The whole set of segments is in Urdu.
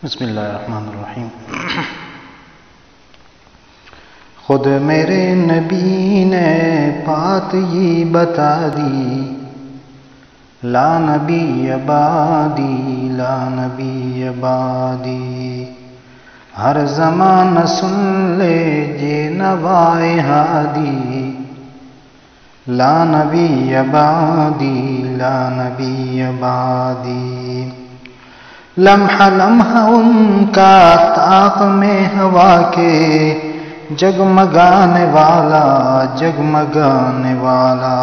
بسم اللہ الرحمن الرحیم۔ خود میرے نبی نے بات یہ بتا دی، لا نبی بعدی لا نبی بعدی، ہر زمان سن لے یہ نوائے ہادی، لا نبی بعدی لا نبی بعدی، لمحہ لمحہ ان کا طاق میں ہوا کے جگمگانے والا جگمگانے والا،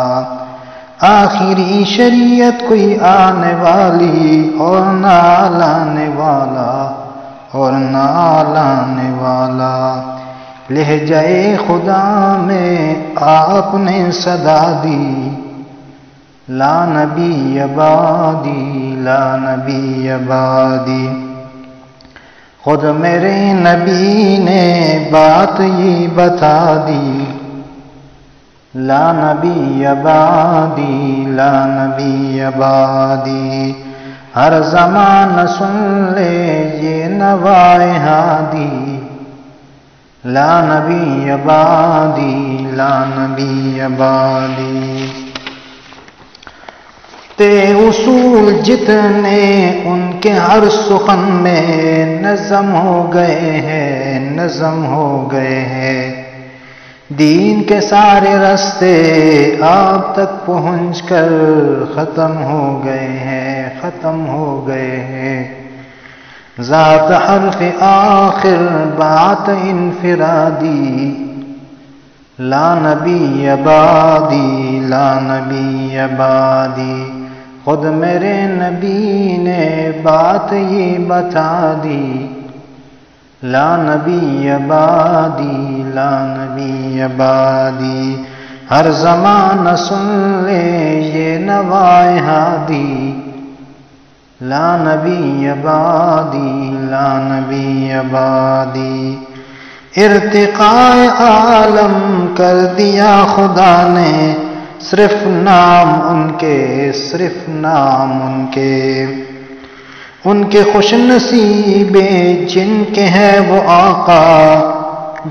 آخری شریعت کوئی آنے والی اور نہ لانے والا اور نہ لانے والا، لہجۂ خدا میں آپ نے صدا دی، لا نبی بعدی لا نبی بعدی، خود میرے نبی نے بات یہ بتا دی، لا نبی بعدی لا نبی بعدی، ہر زمان سن لے یہ نوائے ہادی، لا نبی بعدی لا نبی بعدی، اصول جتنے ان کے ہر سخن میں نظم ہو گئے ہیں نظم ہو گئے ہیں، دین کے سارے راستے آپ تک پہنچ کر ختم ہو گئے ہیں ختم ہو گئے ہیں، ذات حرف آخر بات انفرادی، لا نبی بعدی لا نبی بعدی، خود میرے نبی نے بات یہ بتا دی، لا نبی بعدی لا نبی بعدی، ہر زمان سن لے یہ نوائے ہادی، لا نبی بعدی لا نبی بعدی، ارتقاء عالم کر دیا خدا نے، صرف نام ان کے خوش نصیبیں جن کے ہیں وہ آقا،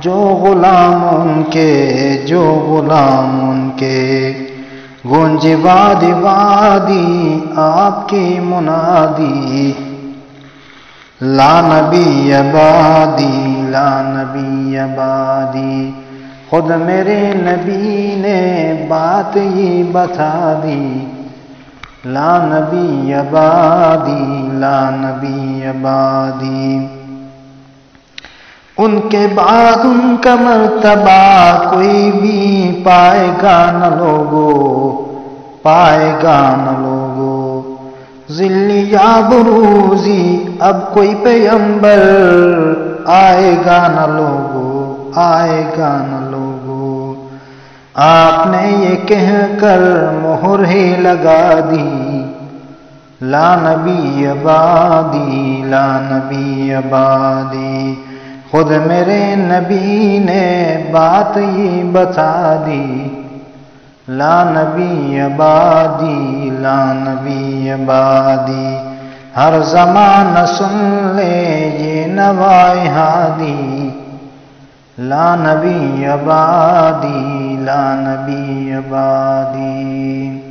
جو غلام ان کے گونج وادی وادی آپ کی منادی، لا نبی بعدی لا نبی بعدی، خود میرے نبی نے بات یہ بتا دی، لا نبی بعدی لا نبی بعدی، ان کے بعد ان کا مرتبہ کوئی بھی پائے گا نہ لوگو، ذلی یا بروزی اب کوئی پیغمبر آئے گا نہ لوگو، آپ نے یہ کہہ کر مہر ہی لگا دی، لا نبی بعدی لا نبی بعدی، خود میرے نبی نے بات یہ بتا دی، لا نبی بعدی لا نبی بعدی، ہر زمان سن لے یہ نوائے ہادی، لا نبی بعدی لا نبی بعدی۔